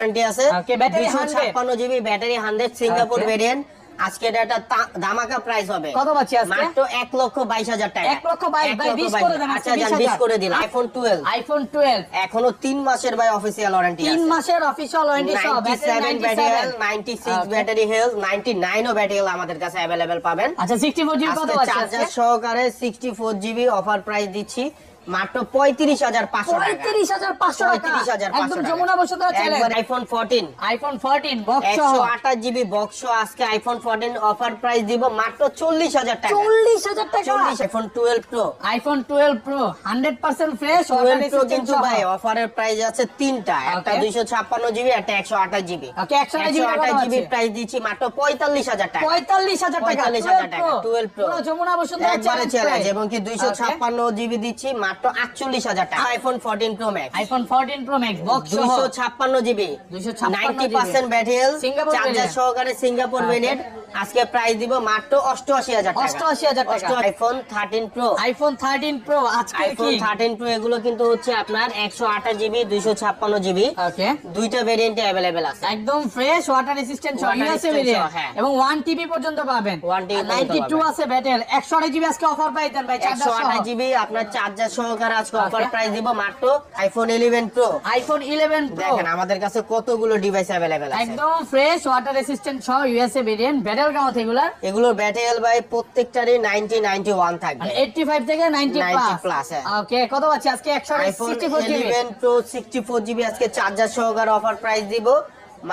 Warranty আছে। Okay, battery 256 GB battery 100 Singapore variant. আজকে এটা ধামাকা প্রাইস হবে। কত পাচ্ছি আজকে? মাত্র 1,22,000 টাকা। 1,22,000 করে দেন আজকে। আচ্ছা 20 করে দিলাম। আইফোন 12 এখনো 3 মাসের ভাই অফিশিয়াল ওয়ারেন্টি আছে। 3 মাসের অফিশিয়াল ওয়ারেন্টি সহ। 97 ব্যাটারি, 96 ব্যাটারি হেলথ, 99 ও ব্যাটারি আমাদের কাছে अवेलेबल পাবেন। আচ্ছা 64 জিবি কত আছে? চার্জার সহকারে 64 জিবি অফার প্রাইস দিচ্ছি মাত্র 35,500 টাকা। 35,500 টাকা। 35,500 একদম যমুনা বসুন্ধরা চ্যালেঞ্জ। একবার আইফোন 14 বক্স সহ 128 জিবি বক্স সহ আজকে আইফোন 14 অফার প্রাইস দিব মাত্র 40,000 টাকা। 40,000 টাকা। IPhone 12 pro, iPhone 12 pro 100% fresh. 12 pro কিন্তু ভাই অফারের প্রাইস আছে তিনটা, একটা 256 জিবি, একটা 128 জিবি। ওকে 128 জিবি প্রাইস দিচ্ছি মাত্র 45,000 টাকা। 45,000 টাকা। 45,000 টাকা 12 প্রো পুরো যমুনা বসুন্ধরা একবারে চ্যালেঞ্জ। চ্যালেঞ্জ। এবং কি 256 জিবি দিচ্ছি মাত্র 48,000 টাকা। IPhone 14 pro max, iPhone 14 pro max box সহ 256 জিবি 90% ব্যাটারি হেলথ, চার্জার সহকারে সিঙ্গাপুর ভেরিয়েন্ট। আজকে প্রাইস দিব মাত্র 88,000 টাকা। 88,000 টাকা। আইফোন 13 প্রো, আইফোন 13 প্রো আজকে আইফোন কি 13 প্রো এগুলো কিন্তু হচ্ছে আপনার 128 জিবি 256 জিবি ওকে দুইটা ভেরিয়েন্টে अवेलेबल আছে। একদম ফ্রেশ ওয়াটার রেসিস্ট্যান্ট সহ Water ইউএসএ resistant ভেরিয়েন্ট সহ, হ্যাঁ। এবং 1 টিবি পর্যন্ত পাবেন। 1 TB পর্যন্ত 92 আছে ব্যাটারি 128 জিবি আজকে অফার প্রাইস দেন ভাই চার্জার সহ। 128 জিবি আপনার চার্জার সহকারে আজকে অফার প্রাইস দিব মাত্র আইফোন 11 প্রো। আইফোন 11 প্রো দেখেন আমাদের কাছে কতগুলো ডিভাইস अवेलेबल আছে। একদম ফ্রেশ ওয়াটার রেসিস্ট্যান্ট সহ ইউএসএ ভেরিয়েন্ট। ব্যাটারি কেমন এগুলা? এগুলোর ব্যাটারি হেলথ ভাই প্রত্যেকটারই 90 91 থাকবে, মানে 85 থেকে 90 90 প্লাস। প্লাস, হ্যাঁ। ওকে কত পাচ্ছি আজকে? আইফোন 164 জিবি 11 প্রো 64 জিবি আজকে চার্জার সহকারে অফার প্রাইস দিব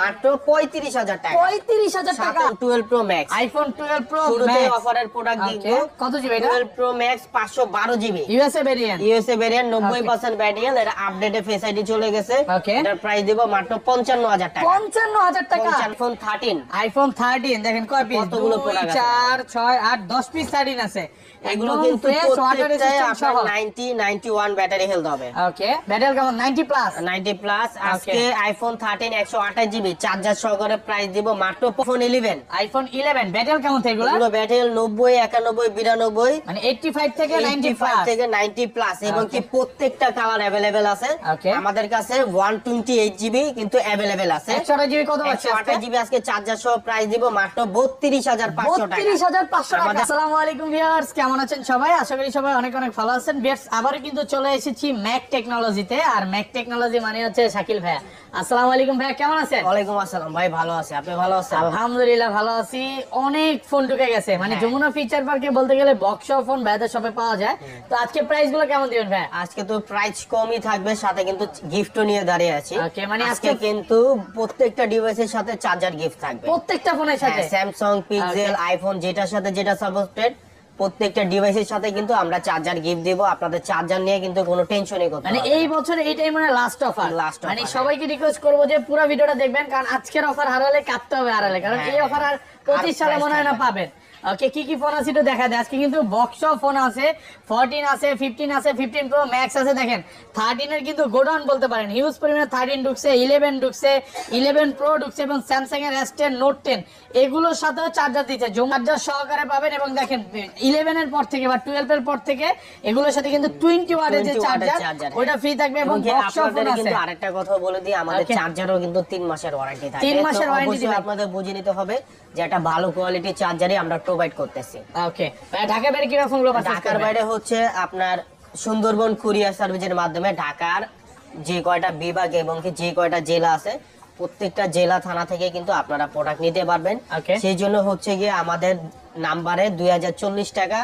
মাত্র 35,000 টাকা। 35,000 টাকা। 12 প্রো ম্যাক্স, আইফোন 12 প্রো শুরুতে ম্যাক্স অফারের প্রোডাক্ট দিব। কত জিবি এটা? 12 pro max 512 GB USA variant. USA variant 90% battery health. এটা আপডেটে ফেস আইডি চলে গেছে। ওকে এটার প্রাইস দিব মাত্র 55,000 টাকা। 55,000 টাকা। আইফোন 13 আইফোন 13 দেখেন কয় পিস? কতগুলো 2 product আছে? 4 6 8 10 পিস 13 আছে। এগুলো একদম কিন্তু ফ্রেশ ওয়াটার প্রত্যেকটাই রেসিস্ট্যান্ট সহ। আপনার 90 91 ব্যাটারি হেলথ হবে। ওকে ব্যাটারি কেমন? 90 প্লাস। 90 প্লাস। আজকে আইফোন 13 128 জিবি চার্জার সহকারে প্রাইস দিব মাত্র আইফোন 11। আইফোন 11 ব্যাটারি কেমন এগুলো? এগুলো ব্যাটারি 90 91 92 মানে 85 থেকে 90 প্লাস। থেকে 90 প্লাস এবং কি প্রত্যেকটা কালার अवेलेबल আছে। Okay. আমাদের কাছে 128 জিবি কিন্তু अवेलेबल আছে। 128 জিবি কত আছে? 128 জিবি আজকে চার্জার সহ প্রাইস দিব মাত্র 32,500 টাকা। 32,500 টাকা। আসসালামু আলাইকুম ভিউয়ার্স, কেমন আছেন সবাই? আশা করি সবাই অনেক অনেক ভালো আছেন। ভিউয়ার্স আবারো কিন্তু চলে এসেছি ম্যাক টেকনোলজিতে। আর ম্যাক টেকনোলজি মানে হচ্ছে শাকিল ভাইয়া। আসসালামু আলাইকুম ভাইয়া, কেমন আছেন? ওয়ালাইকুম আসসালাম ভাই, ভালো আছি, আপনি ভালো আছেন? আলহামদুলিল্লাহ ভালো আছি। অনেক ফোন ঢুকে গেছে, মানে যমুনা ফিচার পার্কে বলতে গেলে বক্স ফোন ভাইয়াদের শপে পাওয়া যায়। তো আজকে প্রাইস গুলো কেমন দিবেন ভাই? আজকে তো প্রাইস কমই থাকবে, সাথে কিন্তু গিফটও নিয়ে দাঁড়িয়ে আছি। ওকে, মানে আজকে আজকে কিন্তু প্রত্যেকটা ডিভাইসের সাথে চার্জার গিফট থাকবে। প্রত্যেকটা ফোনের সাথে স্যামসাং পিক্সেল আইফোন যেটার সাথে যেটা সাপোর্টেড প্রত্যেকটা ডিভাইসের সাথে কিন্তু আমরা চার্জার গিফট দেব। আপনাদের চার্জার নিয়ে কিন্তু কোনো টেনশনই করতে মানে হবে না। এই বছর এইটাই মানে লাস্ট অফার। Last offer, মানে হ্যাঁ। সবাইকে রিকোয়েস্ট করবো যে পুরো ভিডিওটা দেখবেন, কারণ আজকের অফার হারালে কাটতে হবে হারালে, কারণ এই অফার আর 25 সালে মনে হয় না পাবেন। ওকে কি কি ফোন আছে একটু দেখা যায়। আজকে কিন্তু বক্স ফোন আছে, 14 আছে, 15 আছে, 15 প্রো ম্যাক্স আছে। দেখেন 13 এর কিন্তু গোডাউন বলতে পারেন, হিউজ পরিমাণে 13 ঢুকছে, 11 ঢুকছে, 11 প্রো ঢুকছে এবং স্যামসাং এর S10 নোট 10 এগুলোর সাথেও চার্জার দিচ্ছে, চার্জার সহকারে পাবেন। এবং দেখেন 11 এর পর থেকে বা 12 এর পর থেকে এগুলোর সাথে কিন্তু 20 ওয়াটের যে 20 ওয়াটের চার্জার চার্জার, ওটা ফ্রি থাকবে। এবং বক্স ফোন আপনাদের আছে। কিন্তু আরেকটা কথা বলে দিই, আমাদের Okay. চার্জারও কিন্তু 3 মাসের ওয়ারেন্টি থাকে। 3 মাসের তো warranty অবশ্যই দিবেন। আপনাদের বুঝে নিতে হবে যে একটা ভালো কোয়ালিটির চার্জারই আমরা প্রোভাইড করতেছি। ওকে ঢাকা বাইরে কিভাবে ফোনগুলো পারচেজ ঢাকার করবেন? বাইরে হচ্ছে আপনার সুন্দরবন কুরিয়ার সার্ভিসের মাধ্যমে ঢাকার যে কয়টা বিভাগ এবং কি যে কয়টা জেলা আছে প্রত্যেকটা জেলা থানা থেকে কিন্তু আপনারা প্রোডাক্ট নিতে পারবেন। Okay. সেই জন্য হচ্ছে গিয়ে আমাদের নাম্বারে 2040 টাকা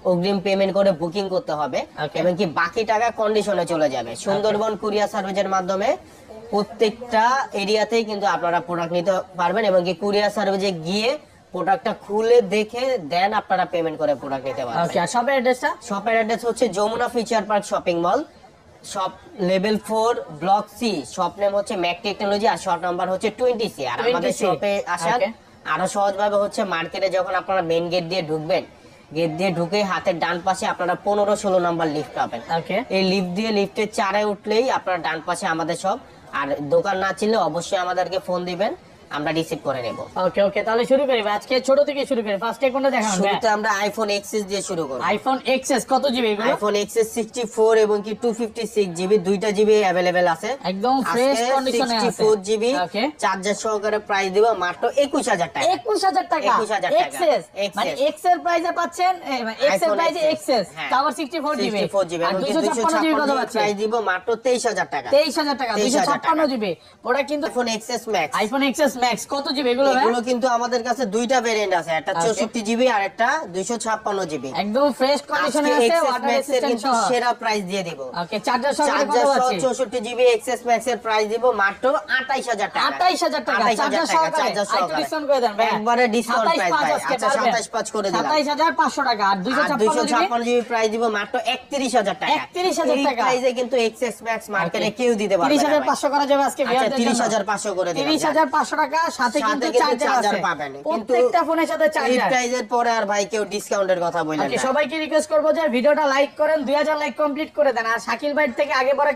অগ্রিম পেমেন্ট করে বুকিং করতে হবে Okay. এবং কি বাকি টাকা কন্ডিশনে চলে যাবে। সুন্দরবন কুরিয়ার সার্ভিসের মাধ্যমে প্রত্যেকটা এরিয়াতেই কিন্তু আপনারা প্রোডাক্ট নিতে পারবেন এবং কি কুরিয়ার সার্ভিসে গিয়ে প্রোডাক্টটা খুলে দেখে দেন আপনারা পেমেন্ট করে প্রোডাক্ট নিতে পারবেন। ওকে আর শপের অ্যাড্রেসটা? শপের অ্যাড্রেস হচ্ছে Jamuna future park shopping mall, shop level 4 block C, shop name হচ্ছে ম্যাক টেকনোলজি আর শপ নাম্বার হচ্ছে 20C। আর আমাদের 20C শপে আসার Okay. আরো সহজভাবে হচ্ছে মার্কেটে যখন আপনারা মেইন গেট দিয়ে ঢুকবেন, গেট দিয়ে ঢুকে হাতের ডান পাশে আপনারা 15-16 নাম্বার লিফট পাবেন। ওকে এই লিফট দিয়ে লিফটের 4-এ উঠলেই আপনার ডান পাশে আমাদের শপ। আর দোকান না চিনলে অবশ্যই আমাদেরকে ফোন দিবেন, আমরা রিসিভ করে নেব। ওকে ওকে, তাহলে শুরু করি ভাই। আজকে ছোট থেকে শুরু করি, ফার্স্টে কোনটা দেখাবেন ভাই? শুরুতে আমরা আইফোন এক্সএস দিয়ে শুরু করব। আইফোন এক্সএস কত জিবি এগুলো? আইফোন এক্সএস 64 এবং কি 256 জিবি, দুইটা জিবি अवेलेबल আছে। একদম ফ্রেশ কন্ডিশনে আছে। 64 জিবি ওকে, চার্জার সহকারে প্রাইস দিব মাত্র 21000 টাকা। 21000 টাকা 21000 টাকা এক্সএস, মানে এক্স এর প্রাইসে পাচ্ছেন, এক্স এর প্রাইসে এক্সএস, তারপর 64 জিবি, 64 জিবি আর এবং 256 জিবি কত পাচ্ছেন? প্রাইস দিব মাত্র 23000 টাকা। 23000 টাকা 256 জিবি। ওটা কিন্তু iPhone XS max, iPhone XS max কত জিবি এগুলো ভাই? এগুলো কিন্তু আমাদের কাছে দুইটা ভেরিয়েন্ট আছে, একটা 64 জিবি আর একটা 256 জিবি। একদম ফ্রেশ কন্ডিশনে আছে, ওয়াটার রেজিস্ট্যান্ট সহ। সেরা প্রাইস দিয়ে দিব। ওকে, চার্জার সহ কত আছে? 64 জিবি এক্সএস ম্যাক্স এর প্রাইস দিব মাত্র 28000 টাকা। 28000 টাকা চার্জার সহ। একটু ডিসকাউন্ট করে দেন ভাই, একবারে ডিসকাউন্ট প্রাইস ভাই। আচ্ছা 275 করে দিলাম, 27500 টাকা। আর 256 জিবি প্রাইস দিব মাত্র 31000 টাকা। 31000 টাকা প্রাইসে কিন্তু এক্সএস ম্যাক্স মার্কেটে কেউ দিতে পারবে না। 30500 করা যাবে আজকে আচ্ছা 30500 করে দিলাম। 30500 টাকা, সাথে কিন্তু চার্জার পাবেন। কিন্তু প্রত্যেকটা ফোনের সাথে এই চার্জার। প্রাইজের পরে আর ভাই কেউ ডিসকাউন্টের কথা বলেন ওকে, না। সবাইকে রিকোয়েস্ট করব যে ভিডিওটা লাইক করেন, 2000 লাইক কমপ্লিট করে দেন। আর শাকিল ভাই থেকে আগে পরে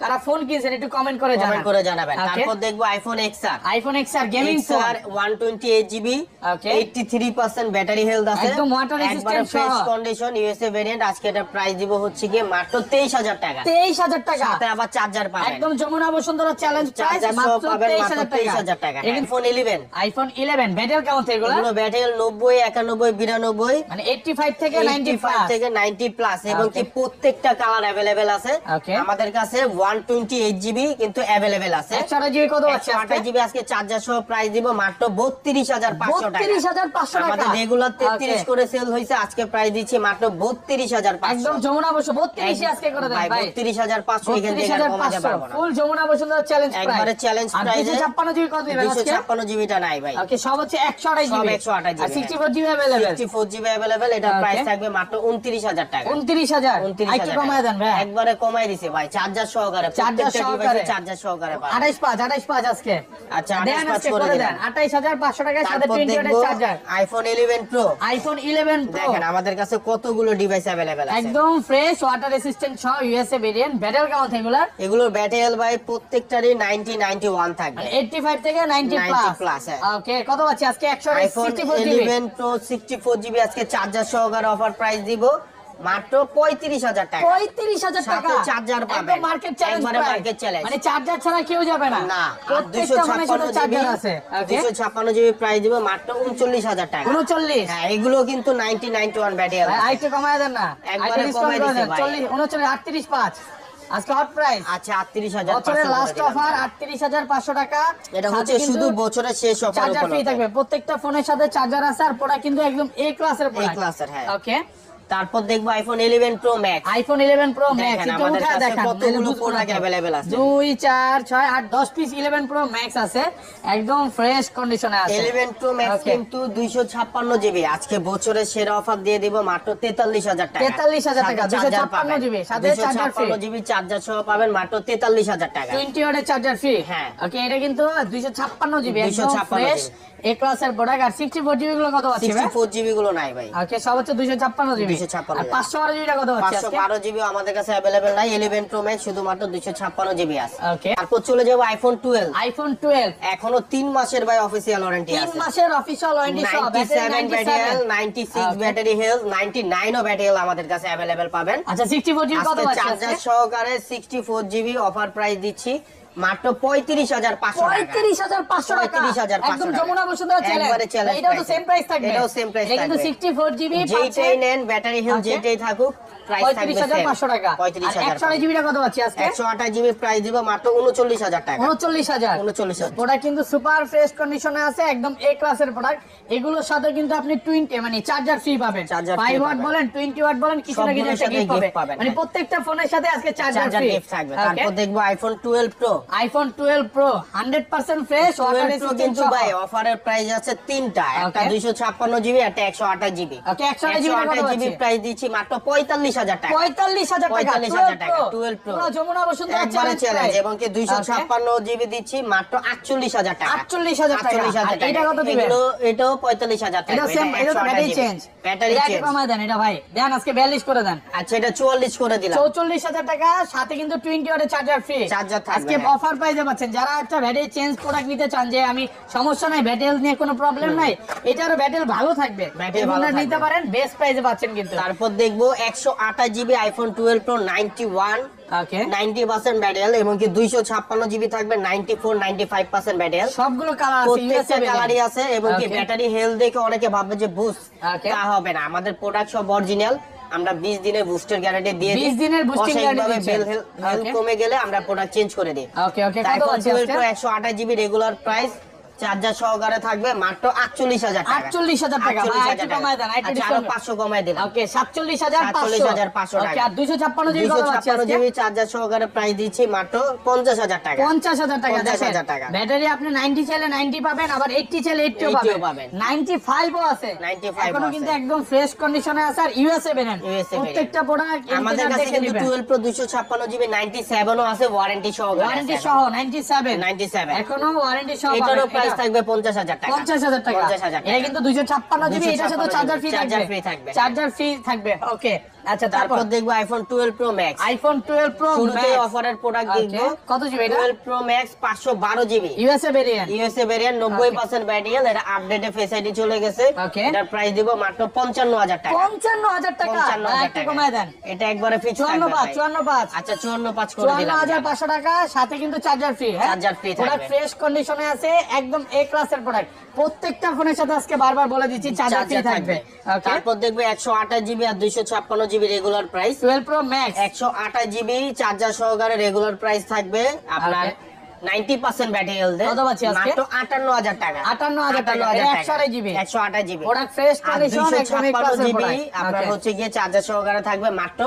কারা ফোন কিনছেন একটু কমেন্ট করে জানান, কমেন্ট করে জানাবেন। Okay. তারপর দেখবো iPhone XR. IPhone XR gaming phone, 128 GB, Okay. 83% battery health আছে, একদম water resistant একবারে ফ্রেশ সহ। Condition USA variant. আজকে এটা প্রাইস দিব হচ্ছে কি মাত্র 23000 টাকা। 23000 টাকা, সাথে আবার চার্জার পাবেন, একদম Jamuna Bashundhara challenge price charger সহ মাত্র পাবেন মাত্র 23000 23000 টাকা। আইফোন 11, আইফোন 11 ব্যাটারি কেমন এগুলো? এগুলো ব্যাটারি 90, 91, 92, মানে 85 থেকে 90 85 প্লাস। থেকে 90 প্লাস এবং কি প্রত্যেকটা কালার अवेलेबल আছে। Okay. আমাদের কাছে 128 জিবি কিন্তু अवेलेबल আছে। 128 জিবি কত আছে? 128 জিবি আজকে চার্জার সহ প্রাইস দিব মাত্র 32500 টাকা। 32500 টাকা। আমাদের রেগুলার 33 Okay. করে সেল হইছে, আজকে প্রাইস দিচ্ছি মাত্র 32500। একদম যমুনা বসু 32 আজকে করে দেন ভাই। 32500 এখান থেকে আর কমাতে পারবো না। ফুল যমুনা বসুন্ধরা চ্যালেঞ্জ প্রাইস, একবারে চ্যালেঞ্জ প্রাইসে। 256 জিবি কত দিবেন আজকে? 256 জিবিটা নাই ভাই। ওকে, সব হচ্ছে 128 সব জিবি, 128 আর GB. 64 GB available. 64 GB available, এটা Okay. প্রাইস থাকবে মাত্র 29000 টাকা। 29000 আইকি কমায় দেন ভাই। একবারে কমাই দিছে ভাই, চার্জার সহকারে, চার্জার প্রত্যেকটা সহকারে। ডিভাইসে চার্জার সহকারে পাবেন। 285 আজকে। আচ্ছা দেন 285 আজকে করে করে দিলাম। দেন 28500 টাকার সাথে তারপর 20 দেখবো ওয়াটের charger. IPhone 11 pro. IPhone 11 pro দেখেন আমাদের কাছে কতগুলো ডিভাইস अवेलेबल আছে, একদম ফ্রেশ ওয়াটার রেসিস্ট্যান্ট সহ ইউএসএ ভেরিয়েন্ট। ব্যাটারি কেমন এগুলার? এগুলোর ব্যাটারি ভাই প্রত্যেকটারই 90 91 থাকবে, 85 থেকে 90 90 প্লাস। হ্যাঁ। ওকে, কত পাচ্ছি আজকে? IPhone 164 GB. 11 প্রো 64 জিবি আজকে চার্জার সহকারে অফার প্রাইস দিব মাত্র 35000 টাকা। 35000 টাকা সাথে চার্জার পাবেন, একদম মার্কেট চ্যালেঞ্জ একবারে প্রাইস। Market challenge. মানে চার্জার ছাড়া কেউ যাবে না। না, আর প্রত্যেকটা ফোনের সাথে 256 চার্জার জিবি আছে। ওকে, 256 জিবি প্রাইস দিব মাত্র 39000 টাকা। 39। হ্যাঁ, এগুলো কিন্তু 90 91 ব্যাটারি ভাই আইটি কমায় দেন না, একবারে আইটি ডিসকাউন্ট কমায় করে দিছে দেন। ভাই। 40 39 385 আজকে হট প্রাইস। আচ্ছা 38500 বছরের লাস্ট করে দিলাম। অফার 38500 টাকা। এটা হচ্ছে সাথে শুধু কিন্তু বছরের শেষ অফার চার্জার ফ্রি থাকবে। প্রত্যেকটা ফোনের সাথে চার্জার আছে, আর প্রোডাক্ট কিন্তু একদম এ ক্লাসের এই প্রোডাক্ট। ক্লাসের। হ্যাঁ, ওকে, তারপর দেখবো iPhone 11 pro max. IPhone 11 pro max দেখেন এটা আমাদের উঠা কাছে দেখান, কতগুলো প্রোডাক্ট अवेलेबल আছে। 2 4 6 8 10 পিস 11 প্রো ম্যাক্স আছে, একদম ফ্রেশ কন্ডিশনে আছে। 11 প্রো ম্যাক্স Okay. কিন্তু 256 জিবি আজকে বছরের সেরা অফার দিয়ে দিব মাত্র 43000 টাকা। 43000 টাকা, সাথে চার্জার 256 পাবেন। জিবি, সাথে চার্জার ফ্রি। 256 জিবি চার্জার সহ পাবেন মাত্র 43000 টাকা। 20 ওয়াটের চার্জার ফ্রি। হ্যাঁ। ওকে, এটা কিন্তু 256 জিবি, একদম 256 ফ্রেশ জিবি। এ ক্লাসের প্রোডাক্ট। আর 64 জিবি গুলো কত আছে ভাই? 64 জিবি গুলো নাই ভাই। ওকে, সব হচ্ছে 256 জিবি। 256 আর 512 জিবিটা কত হচ্ছে আজকে? 512 জিবি আমাদের কাছে अवेलेबल নাই। 11 প্রো ম্যাক্স শুধুমাত্র 256 জিবি আছে। ওকে, তারপর চলে যাব আইফোন 12। আইফোন 12 এখনো 3 মাসের ভাই অফিসিয়াল ওয়ারেন্টি 3 আছে। মাসের অফিশিয়াল ওয়ারেন্টি সহ, battery 97 battery, 96 Okay. Battery health, 99 ও ব্যাটারি আমাদের কাছে अवेलेबल পাবেন। আচ্ছা 64 জিবি কত আজকে আছে চার্জার আজকে? সহকারে 64 জিবি অফার প্রাইস দিচ্ছি মাত্র 35500 টাকা। 35500 টাকা, 35500 একদম টাকা। যমুনা বসুন্ধরা একবারে চ্যালেঞ্জ। challenge এটাও তো price সেম প্রাইস থাকবে। এটাও সেম প্রাইস এটা কিন্তু থাকবে। 64 জিবি যেইটাই নেন ব্যাটারি হেলথ Okay. যেটাই থাকুক প্রাইস থাকবে 35500 টাকা। আর 128 জিবিটা কত আছে আজকে? 128 জিবি প্রাইস দিব মাত্র 39000 টাকা। 39000। 39000 প্রোডাক্ট কিন্তু সুপার ফ্রেশ কন্ডিশনে আছে, একদম এ ক্লাসের প্রোডাক্ট। এগুলোর সাথে কিন্তু আপনি 20 মানে চার্জার ফ্রি পাবেন। Charger 5 free ওয়াট পাবেন। বলেন 20 ওয়াট বলেন, কিছু না কিছু সবগুলোর একটা সাথে গিফট gift পাবেন, মানে হ্যাঁ। প্রত্যেকটা ফোনের সাথে আজকে চার্জার চার্জার ফ্রি গিফট থাকবে। তারপর দেখবো iPhone 12 pro. IPhone 12 pro 100% fresh water 12 pro resistant কিন্তু ভাই অফারের প্রাইস আছে তিনটা, একটা Okay. 256 জিবি, একটা 128 জিবি। ওকে, 128 জিবি কত 128 জিবি আছে? প্রাইস দিচ্ছি মাত্র 45000 টাকা। 45000 টাকা। 45000 টাকা 12 প্রো। পুরো যমুনা বসুন্ধরা একবারে চ্যালেঞ্জ চ্যালেঞ্জ এবং কি 256 জিবি দিচ্ছি মাত্র 48000 টাকা। 48000 টাকা। 48000 আর এটা কত দিবেন? এটাও 45000 টাকা। এটা সেম, এটা তো ব্যাটারি চেঞ্জ। ব্যাটারি এটা চেঞ্জ। কমায় দেন এটা ভাই। দেন আজকে 42 করে দেন। আচ্ছা এটা 44 করে দিলাম। 44000 টাকা, সাথে কিন্তু 20 ওয়াটের চার্জার ফ্রি। চার্জার থাকবে, আজকে হ্যাঁ। অফার প্রাইসে পাচ্ছেন। যারা একটা ব্যাটারি চেঞ্জ প্রোডাক্ট নিতে চান যে আমি সমস্যা নাই, ব্যাটারি নিয়ে কোনো প্রবলেম নাই, এটারও ব্যাটারি ভালো থাকবে, ব্যাটারি ভালো থাকবে, নিতে পারেন, বেস্ট প্রাইসে পাচ্ছেন কিন্তু। তারপর দেখবো 128 জিবি আইফোন 12 প্রো 91 ওকে 90% ব্যাটারি এবং কি 256 জিবি থাকবে 94-95% ব্যাটারি। সবগুলো কালার আছে, প্রত্যেকটা কালারই আছে এবং কি Okay. ব্যাটারি হেলথ দেখে অনেকে ভাববে যে বুস্ট, Okay. তা হবে না। আমাদের প্রোডাক্ট সব অরিজিনাল, আমরা 20 দিনের বুস্টার গ্যারান্টি দিয়ে দিই। 20 দিনের boosting guarantee দিচ্ছেন। Health Okay. কমে গেলে আমরা প্রোডাক্ট চেঞ্জ করে দিই। ওকে ওকে কত আইফোন আছে 12 আজকে? Pro 128 GB regular price charger সহকারে থাকবে মাত্র 48,000 টাকা। 48,000 টাকা। ভাই, একটু কমায় দেন, একটু আচ্ছা, আরো 500 কমায় দিলাম। ওকে 47,500 47,500 ওকে, টাকা। আর 256 জিবি কত আছে 256 আজকে? জিবি চার্জার সহকারে প্রাইস দিচ্ছি মাত্র 50,000 টাকা। 50,000 টাকা। 50,000 টাকা। ব্যাটারি আপনি 90 চাইলে 90 পাবেন, আবার 80 চাইলে 80 80 পাবেন, পাবেন। 95 ও আছে, 95 এখনো আছে। কিন্তু একদম ফ্রেশ কন্ডিশনে আছে। আর ইউএসএ ভেরিয়েন্ট, USA প্রত্যেকটা প্রোডাক্ট আমাদের কাছে কিন্তু 12 প্রো 256 জিবি 97 ও আছে ওয়ারেন্টি সহকারে। ওয়ারেন্টি সহ 97 97 এখনো ওয়ারেন্টি সহ এটারও পাবেন। প্রাইস এটা থাকবে 50,000 টাকা। 50,000 টাকা। 50,000 টাকা। এটা কিন্তু 256 জিবি, এটার সাথে 256 চার্জার ফ্রি চার্জার থাকবে, ফ্রি থাকবে। চার্জার ফ্রি থাকবে। ওকে আচ্ছা, তারপর তারপর দেখবো iPhone 12 pro max. IPhone 12 pro শুরুতে অফারের প্রোডাক্ট দেখবো। কত জিবি এটা? 12 pro max 512 GB USA variant. USA variant 90% battery, এটা আপডেটে ফেস আইডি চলে গেছে। Okay. এটার প্রাইস দিব মাত্র 55,000 টাকা। 55,000 টাকা। 55,000 একটু টাকা। কমায় দেন। এটা একবারে ফিক্স 54,500 আচ্ছা 54,500 করে দিলাম। 54,500 টাকা, সাথে কিন্তু চার্জার ফ্রি। হ্যাঁ, চার্জার ফ্রি প্রোডাক্ট থাকবে। ফ্রেশ কন্ডিশনে আছে, একদম এ ক্লাসের প্রোডাক্ট। প্রত্যেকটা ফোনের সাথে আজকে বারবার বলে দিচ্ছি চার্জার ফ্রি থাকবে। ওকে, তারপর দেখবে 128 জিবি আর 256 GB regular price. 12 pro max 128 GB charger সহকারে রেগুলার প্রাইস থাকবে আপনার Okay. 90% ব্যাটারি হেলথ কত পাচ্ছি আজকে? মাত্র 58,000 টাকা। 58,000 টাকা। 128 জিবি 128 জিবি প্রোডাক্ট ফ্রেশ আর কন্ডিশন, একদম এ 256 ক্লাসের জিবি প্রোডাক্ট। আপনার হচ্ছে গিয়ে চার্জার সহকারে থাকবে মাত্র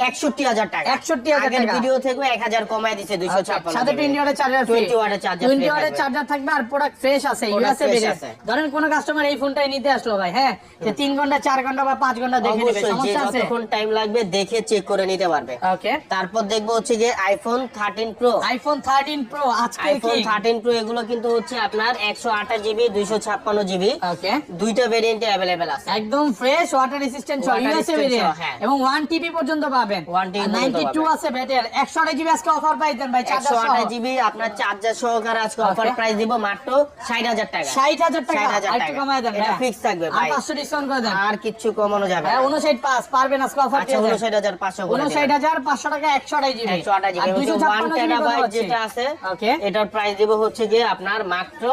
61,000 টাকা। 61,000 আগের টাকা। ভিডিও থেকে 1000 কমায় দিছে 256 সাথে 20 ওয়াটের চার্জার ফ্রি, 20 ওয়াটের চার্জার 20 ওয়াটের চার্জার থাকবে। আর প্রোডাক্ট ফ্রেশ আছে, Product ইউএসএ fresh ভেরিয়েন্ট। আছে। ধরেন কোন কাস্টমার এই ফোনটাই নিতে আসলো ভাই, হ্যাঁ, যে 3 ঘন্টা 4 ঘন্টা বা 5 ঘন্টা দেখে নেবে, অবশ্যই যে সমস্যা আছে? যতক্ষণ টাইম লাগবে দেখে চেক করে নিতে পারবে। ওকে, তারপর দেখবো হচ্ছে গিয়ে আইফোন 13 প্রো। আইফোন 13 প্রো আজকে আইফোন কি? 13 প্রো এগুলো কিন্তু হচ্ছে আপনার 128 জিবি 256 জিবি ওকে, দুইটা ভেরিয়েন্টে अवेलेबल আছে। একদম ফ্রেশ ওয়াটার রেসিস্ট্যান্ট সহ Water ইউএসএ resistant ভেরিয়েন্ট, সহ, হ্যাঁ। এবং 1 টিবি পর্যন্ত পাবেন। 1 TB পর্যন্ত 92 পাবেন। আছে ব্যাটারি। 128 জিবি আজকে অফার পাই দেন ভাই, চার্জার সহ 128 জিবি আপনার চার্জার সহকারে আজকে অফার Okay. প্রাইস দিব মাত্র 60,000 টাকা। 60,000 টাকা। 60,000 আর একটু টাকা। কমায় দেন এটা ভাই, ফিক্স থাকবে আর ভাই, 500 ডিসকাউন্ট করে দেন। আর কিচ্ছু কমানো যাবে না। হ্যাঁ, 59.5 পারবেন আজকে অফার আচ্ছা 59,500 করে দিলাম। 59,500 টাকা 128 জিবি। 128 আর জিবি 256 1 জিবি টেরাবাইট কত যেটা আছে ওকে, এটার প্রাইস দিব হচ্ছে গিয়ে আপনার মাত্র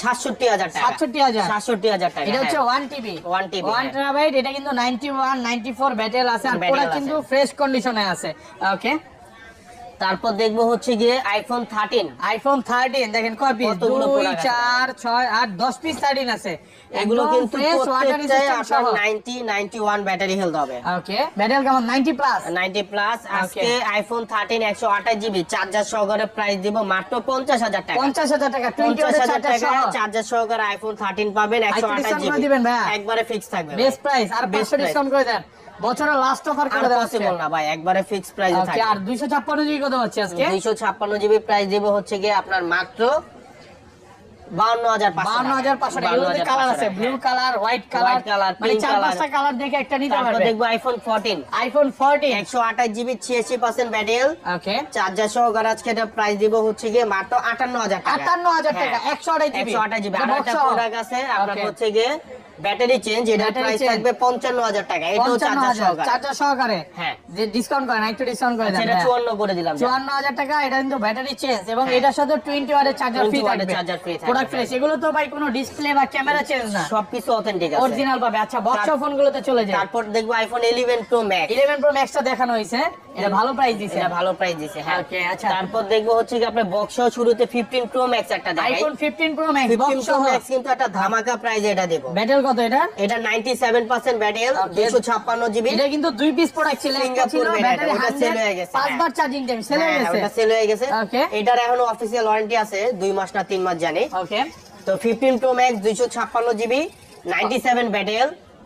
67,000 টাকা। 67,000 67,000 টাকা। এটা হচ্ছে হ্যাঁ। 1 টিবি 1 TB, 1 হ্যাঁ। টেরাবাইট। এটা কিন্তু 91 94 ব্যাটারি আছে, আর Battery প্রোডাক্ট আছে। কিন্তু ফ্রেশ কন্ডিশনে আছে। ওকে, তারপর দেখবো হচ্ছে গিয়ে আইফোন 13। আইফোন 13 দেখেন কয় পিস, কতগুলো 2 product আছে? 4 6 8 10 পিস 13 আছে। এগুলো একদম কিন্তু ফ্রেশ ওয়াটার প্রত্যেকটাই রেসিস্ট্যান্ট সহ। আপনার 90 91 ব্যাটারি হেলথ হবে। ওকে, ব্যাটারি কেমন 90 প্লাস? 90 প্লাস। আজকে আইফোন 13 128 জিবি চার্জার সহকারে প্রাইস দিব মাত্র 50,000 টাকা। 50,000 টাকা 20 ওয়াটের 50,000 চার্জার টাকা সহ। চার্জার সহকারে আইফোন 13 পাবেন 128 discount করে জিবি দিবেন ভাইয়া? একবারে ফিক্স থাকবে। বেস্ট প্রাইস, আর Best 500 price। ডিসকাউন্ট করে দেন, বছরের লাস্ট অফার করে আর দেন। পসিবল না ভাই, একবারে ফিক্স প্রাইসে ওকে, থাকবে। আর 256 জিবি কত হচ্ছে আজকে? 256 জিবি প্রাইস দিব হচ্ছে গিয়ে আপনার মাত্র 52,500 52,500 টাকা। এগুলোতে কালার আছে, blue colour, white colour, White color, মানে pink 4-5টা color। কালার দেখে একটা নিতে তারপর পারবে। দেখবো আইফোন 14 আইফোন 14 128 জিবি 86% ব্যাটারি ওকে, চার্জার সহকারে আজকে এটা প্রাইস দিব হচ্ছে গিয়ে মাত্র 58,000 টাকা। 58,000 টাকা হ্যাঁ। 128 জিবি 128 জিবি। আর একটা প্রোডাক্ট আছে আপনার Okay. হচ্ছে গিয়ে ব্যাটারি চেঞ্জ, এটার Battery প্রাইস change। থাকবে 55,000 টাকা। এটাও চার্জার সহকারে। চার্জার সহকারে। হ্যাঁ। যে ডিসকাউন্ট করেন, একটু ডিসকাউন্ট করে দেন। সেটা 54 করে দিলাম। 54,000 টাকা। এটা কিন্তু ব্যাটারি চেঞ্জ এবং হ্যাঁ। এটার সাথে 20 ওয়াটের চার্জার 20 ফ্রি ওয়াটের থাকবে। charger free থাকবে। প্রোডাক্ট ফ্রেশ, এগুলো তো ভাই কোনো ডিসপ্লে বা ক্যামেরা চেঞ্জ না, সবকিছু অথেন্টিক আছে। অরিজিনাল পাবে। আচ্ছা, বক্স ফোনগুলোতে চলে যায়। তারপর দেখবো আইফোন 11 প্রো ম্যাক্স। 11 প্রো ম্যাক্সটা দেখানো হয়েছে, এটা ভালো প্রাইস দিছে। এটা ভালো প্রাইস দিছে, হ্যাঁ। Okay, আচ্ছা। তারপর দেখবো হচ্ছে কি আপনার বক্স শুরুতে 15 প্রো ম্যাক্স একটা দেখাই। IPhone 15 pro max 15 box pro সহ। ম্যাক্স কিন্তু একটা ধামাকা প্রাইস এটা দেব। ব্যাটারি কত এটা? এটা 97% ব্যাটারি, Okay. 256 জিবি। এটা কিন্তু 2 পিস প্রোডাক্ট ছিল, একটা সিঙ্গাপুর ছিল variant, ব্যাটারি ওটা 100 sell হয়ে গেছে, 5 হ্যাঁ। বার চার্জিং টাইম সেল হয়ে হ্যাঁ, গেছে। ওটা সেল হয়ে গেছে। Okay. এটার এখনো অফিসিয়াল ওয়ারেন্টি আছে 2 মাস না 3 মাস জানি। ওকে, তো 15 প্রো ম্যাক্স 256 জিবি 97 ব্যাটারি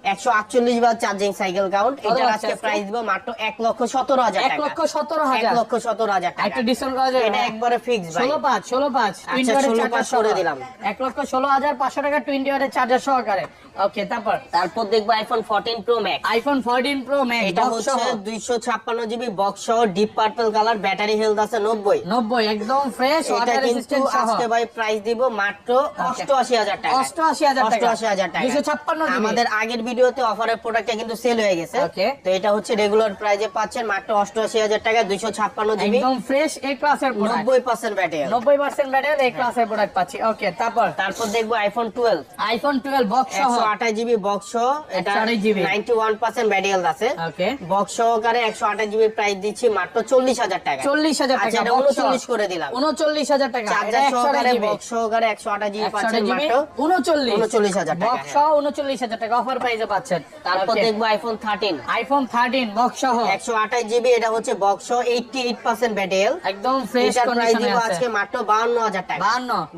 148 বার চার্জিং সাইকেল কাউন্ট। এটা আজকে প্রাইস দিব মাত্র 1,17,000 টাকা। 1,17,000 টাকা। একটা ডিসকাউন্ট করা যাবে? এটা একবারে ফিক্স ভাই। 16,500 আচ্ছা 16,500 করে দিলাম। 1,16,500 টাকা 20 ওয়াটের চার্জার সহকারে। ওকে, তারপর দেখবো iPhone 14 pro max. IPhone 14 pro max এটা হচ্ছে 256 জিবি বক্স সহ, deep purple colour, battery health আছে 90 একদম ফ্রেশ, এটা ওয়াটার কিন্তু রেজিস্ট্যান্ট সহ। আজকে ভাই প্রাইস দিব মাত্র 88,000 টাকা। 88,000 টাকা। 88,000 টাকা। 256 জিবি। আমাদের আগের ভিডিওতে অফারের প্রোডাক্টটা কিন্তু সেল হয়ে গেছে। ওকে। তো এটা হচ্ছে রেগুলার প্রাইসে পাচ্ছেন মাত্র 88,000 টাকা, 256 জিবি, একদম ফ্রেশ এ ক্লাসের প্রোডাক্ট। 90% ব্যাটারি। 90% ব্যাটারি এ ক্লাসের প্রোডাক্ট পাচ্ছি। ওকে, তারপর দেখবো আইফোন 12। আইফোন 12 বক্স সহ। 128 জিবি বক্স সহ, এটা 128 জিবি। 91% ব্যাটারি হেলথ আছে। ওকে। বক্স সহকারে 128 জিবি প্রাইস দিচ্ছি মাত্র 40,000 টাকা। 40,000 আচ্ছা, টাকা। এটা বক্স 39 করে দিলাম। 39,000 টাকা। চার্জার এটা সহকারে 128 জিবি। বক্স সহকারে 128 জিবি পাচ্ছেন 128 জিবি মাত্র 39,000 টাকা। বক্স সহ 39,000 টাকা অফার প্রাইসে পাচ্ছেন। তারপর Okay, দেখবো আইফোন 13। আইফোন 13 বক্স সহ 128 জিবি, এটা হচ্ছে বক্স সহ, 88% ব্যাটারি হেলথ। একদম ফ্রেশ এটার প্রাইস কন্ডিশনে দিব আছে। আজকে মাত্র 52,000 টাকা।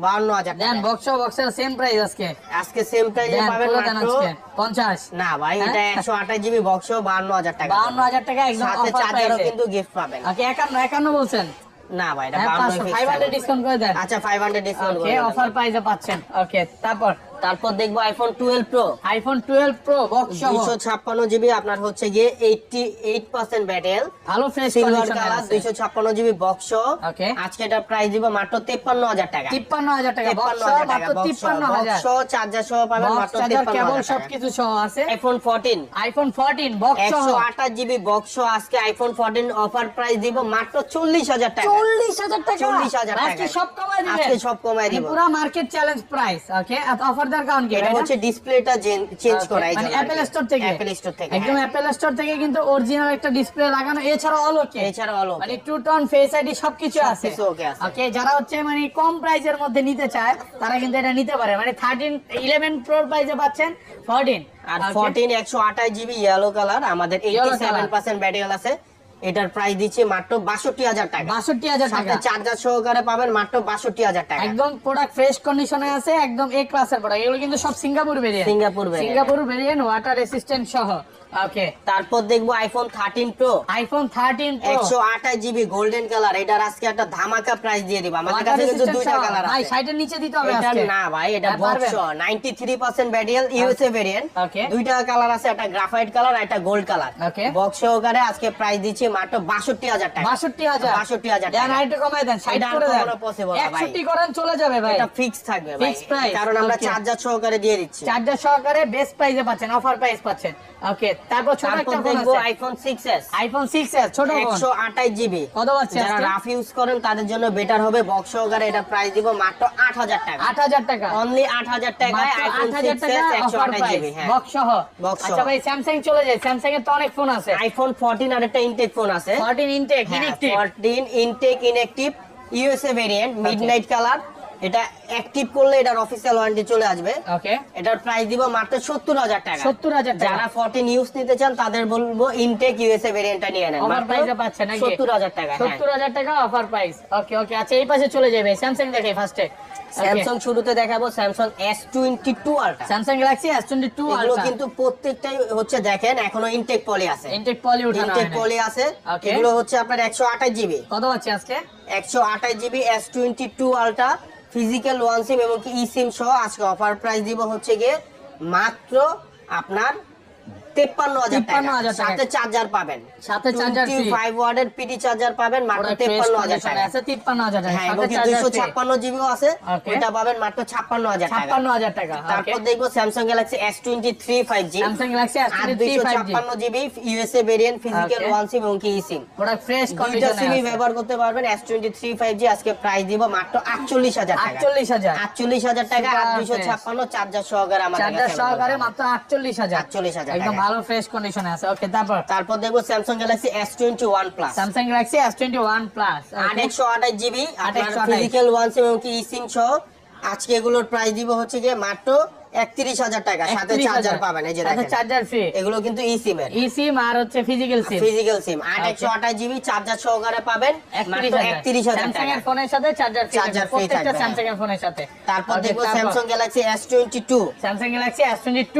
52,000 দেন টাকা। বক্স সহ বক্সের সেম প্রাইস আজকে। আজকে সেম প্রাইসে দেন পাবেন পুরো দেন মাত্র, আজকে 50। না ভাই এটা 128 জিবি বক্স সহ 52,000 টাকা। 52,000 টাকা একদম সাথে অফার চার্জারও প্রাইসে। কিন্তু গিফট পাবেন। ওকে, 51 বলছেন? না ভাই এটা হ্যাঁ, 52 500 ডিসকাউন্ট করে দেন। আচ্ছা 500 ডিসকাউন্ট ওকে, করে অফার প্রাইসে পাচ্ছেন। ওকে, তারপর দেখবো iPhone 12 pro. IPhone 12 pro box সহ 256 জিবি, আপনার হচ্ছে গিয়ে 88% ব্যাটারি হেলথ, ভালো ফ্রেশ সিলভার কন্ডিশনে কালার, আছে। 256 জিবি বক্স সহ। ওকে। আজকে এটা প্রাইস দিব মাত্র 53,000 টাকা। 53,000 টাকা বক্স সহ 53,000 টাকা মাত্র বক্স সহ, 53,000। চার্জার সহ পাবেন বক্স মাত্র চার্জার কেবল 53,000 টাকা। সবকিছু সহ আছে। আইফোন 14। আইফোন 14 বক্স সহ 128 জিবি বক্স সহ, আজকে আইফোন 14 অফার প্রাইস দিব মাত্র 40,000 টাকা। 40,000 টাকা। 40,000 টাকা। আজকে সব কমায় দিবেন। আজকে সব কমায় দিব। পুরো মার্কেট চ্যালেঞ্জ প্রাইস। ওকে, অফার দেওয়ার কারণ কি? এটা হচ্ছে ডিসপ্লেটা চেঞ্জ করা, এই মানে জন্য। অ্যাপল স্টোর থেকে। অ্যাপল স্টোর থেকে, একদম হ্যাঁ। অ্যাপল স্টোর থেকে কিন্তু অরিজিনাল একটা ডিসপ্লে লাগানো, এছাড়াও অলোকে। এছাড়া হলো মানে টু টোন ফেস আইডি সবকিছু আছে। সবকিছু ওকে আছে। ওকে, যারা হচ্ছে মানে কম প্রাইসের মধ্যে নিতে চায় তারা কিন্তু এটা নিতে পারে। মানে 11 প্রো প্রাইসে পাচ্ছেন 14। আর 14 128 জিবি ইয়েলো কালার, আমাদের Yellow 87% ব্যাটারি হেলথ আছে। এটার প্রাইস দিচ্ছে মাত্র 62,000 টাকা। 62,000 টাকা। সাথে চার্জার সহকারে পাবেন মাত্র 62,000 টাকা। একদম প্রোডাক্ট ফ্রেশ কন্ডিশনে আছে, একদম এ ক্লাসের প্রোডাক্ট। এগুলো কিন্তু সব Singapore variant. Singapore variant, water resistant সহ। ওকে, তারপর দেখবো iPhone 13 pro. IPhone 13 pro 128 GB golden colour, এটার আজকে একটা ধামাকা প্রাইস দিয়ে দিব। আমাদের কাছে কিন্তু দুইটা কালার ভাই, আছে। সাইডের নিচে দিতে হবে এটা আজকে। না ভাই, এটা হ্যাঁ, বক্স পারবেন। 93% battery health, USA variant. Okay. দুইটা কালার আছে, একটা গ্রাফাইট কালার আর একটা গোল্ড কালার। Okay. বক্স সহকারে আজকে প্রাইস দিচ্ছি মাত্র 62,000 টাকা। 62,000 62,000 দেন, টাকা। আরেকটু কমায় দেন, সাইড এটা আর করে দেন। কমানো possible না ভাই। 61 করেন, চলে যাবে ভাই। এটা ফিক্স থাকবে ভাই, Fixed price, কারণ আমরা okay. চার্জার সহকারে দিয়ে দিচ্ছি। চার্জার সহকারে বেস্ট প্রাইসে পাচ্ছেন, অফার প্রাইস পাচ্ছেন। ওকে, তারপর ছোট তারপর একটা ফোন দেখবো আছে আইফোন 6s। আইফোন 6s ছোট ফোন 128 জিবি। কত পাচ্ছে যারা আজকে? রাফ ইউজ করেন তাদের জন্য বেটার হবে, বক্স সহকারে এটা প্রাইস দিব মাত্র 8,000 টাকা। 8,000 টাকা। অনলি 8,000 টাকায় মাত্র আইফোন 8,000 6s টাকা অফার 128 প্রাইস জিবি। হ্যাঁ, বক্স সহ। বক্স আচ্ছা সহ। ভাই, স্যামসাং চলে যায়। স্যামসাং এর তো অনেক ফোন আছে। আইফোন 14 আর একটা ইনটেক ফোন আছে। 14 ইনটেক হ্যাঁ, inactive. 14 intake inactive USA variant, midnight colour. এটা অ্যাক্টিভ করলে এটার অফিসিয়াল ওয়ারেন্টি চলে আসবে। ওকে, এটার প্রাইস দিব মাত্র 70,000 টাকা। 70,000 টাকা। যারা 14 ইউজ নিতে চান তাদের বলবো ইনটেক ইউএসএ ভেরিয়েন্টটা নিয়ে নেন। অফার মাত্র প্রাইসে পাচ্ছেন নাকি? 70,000 টাকা। হ্যাঁ। 70,000 টাকা অফার প্রাইস। ওকে ওকে, আচ্ছা এই পাশে চলে যাবে। স্যামসাং দেখাই ফার্স্টে। স্যামসাং শুরুতে দেখাবো Samsung S22 ultra. Samsung Galaxy S22 এগুলো আলট্রা কিন্তু প্রত্যেকটাই হচ্ছে দেখেন এখনো ইনটেক পলি আছে। ইনটেক পলি উঠানো ইনটেক হয় নাই। পলি আছে। Okay. এগুলো হচ্ছে আপনার 128 জিবি। কত পাচ্ছি আজকে? 128 GB S22 ultra, physical one SIM এবং কি ই সিম সহ আজকে অফার প্রাইস দিব হচ্ছে গিয়ে মাত্র আপনার 53,000 টাকা। 53,000 টাকা। সাথে চার্জার পাবেন, সাথে চার্জার ফ্রি। 25 ওয়াটের পিটি চার্জার পাবেন মাত্র 53,000 টাকা। আছে 53,000 টাকা। হ্যাঁ, সাথে এবং কি চার্জার ফ্রি। 256 জিবিও আছে, Okay. ওটা পাবেন মাত্র 56,000 টাকা। 56,000 টাকা। তারপর দেখবো Samsung Galaxy S23 5G, Samsung Galaxy আর S23 5G 256 GB USA variant, physical Okay. One SIM এবং কি ই সিম। প্রোডাক্ট ফ্রেশ দুইটা কন্ডিশনে সিমই আছে। ব্যবহার করতে পারবেন। S23 5G আজকে প্রাইস দিব মাত্র 48,000 টাকা। 48,000 48,000 টাকা আর Super 256 চার্জার সহকারে আমাদের চার্জার কাছে সহকারে available। মাত্র 48,000। 48,000 একদম টাকা। ভালো ফ্রেশ কন্ডিশনে আছে। ওকে, তারপর দেখবো Samsung Galaxy S21 plus, Samsung Galaxy S21 plus 128 GB, 128 physical one SIM এবং কি ই সিম সহ আজকে এগুলোর প্রাইস দিব হচ্ছে গিয়ে মাত্র 31,000 টাকা, সাথে 31,000 চার্জার পাবেন। এই যে সাথে দেখেন চার্জার ফ্রি, এগুলো কিন্তু ই সিম এর, ই সিম আর হচ্ছে ফিজিক্যাল সিম। ফিজিক্যাল সিম 8/128 জিবি চার্জার সহকারে পাবেন মাত্র 31,000 স্যামসাং টাকা। এর ফোনের সাথে চার্জার ফ্রি, চার্জার ফ্রি প্রত্যেকটা থাকবে। স্যামসাং এর ফোনের সাথে। তারপর Okay, দেখবো তারপর Samsung Galaxy S22, Samsung Galaxy S22।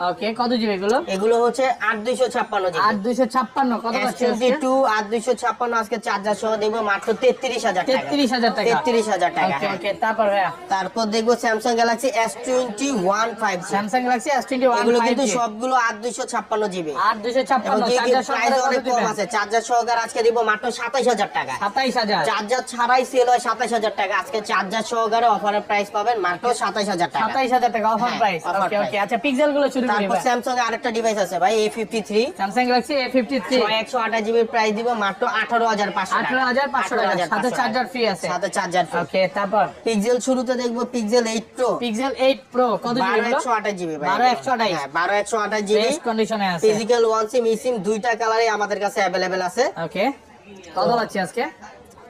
ওকে, কত জিবি এগুলো? এগুলো হচ্ছে 8/256 জিবি। 8256 কত পাচ্ছি আজকে? S22 8/256 আজকে চার্জার সহ দেবো মাত্র 33,000 টাকা। 33,000 টাকা। 33,000 টাকা। ওকে হ্যাঁ। ওকে, তারপর ভাইয়া তারপর দেখবো Samsung Galaxy S21 5G, Samsung Galaxy S21 এগুলো কিন্তু 5G সবগুলো 8/256 জিবি। 8256 চার্জার প্রাইস সহকারে অনেক কত কম দিবেন? আছে, চার্জার সহকারে আজকে দিব মাত্র 27,000 টাকা। 27000 চার্জার ছাড়াই সেল হয় 27,000 টাকা, আজকে চার্জার সহকারে অফারের প্রাইস পাবেন মাত্র 27,000 টাকা। 27000 টাকা অফার হ্যাঁ, প্রাইস। offer ওকে price। ওকে, আচ্ছা পিক্সেল গুলো শুরু করি তারপর ভাই। স্যামসাং এর আরেকটা ডিভাইস আছে ভাই A53, স্যামসাং গ্যালাক্সি A53 128 জিবির প্রাইস দিব মাত্র 18,500 টাকা। 18,500 টাকা, সাথে 18,500 চার্জার ফ্রি আছে। সাথে চার্জার ফ্রি। ওকে, তারপর পিক্সেল শুরুতে দেখবো পিক্সেল 8 Pro, পিক্সেল 8 Pro কত জিবি এগুলো? 12/128 জিবি ভাই। 12/128 হ্যাঁ, 12/128 জিবি বেস্ট কন্ডিশনে আছে। ফিজিক্যাল ওয়ান সিম ই সিম দুইটা কালারই আমাদের কাছে अवेलेबल আছে। ওকে, কত পাচ্ছি আজকে?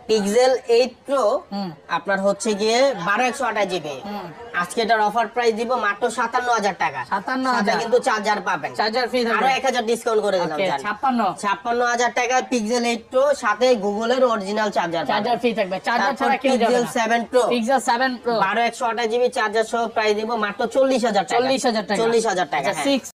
পিক্সেল 8 Pro হুম আপনার হচ্ছে গিয়ে 12/128 জিবি, হুম। আজকে এটার অফার প্রাইস দিব মাত্র 57,000 টাকা। 57,000 সাথে কিন্তু চার্জার পাবেন, চার্জার ফ্রি আরো থাকবে। 1,000 ডিসকাউন্ট করে দিলাম ওকে, জান। 56 56,000 টাকা পিক্সেল 8 Pro, সাথে গুগলের অরিজিনাল চার্জার চার্জার ফ্রি থাকবে, চার্জার ছাড়া কেউ যাবে পিক্সেল না। 7 Pro pixel 7 Pro 12/128 GB charger সহ প্রাইস দিব মাত্র 40,000 টাকা। 40,000 টাকা। 40,000 টাকা। আচ্ছা, হ্যাঁ। 6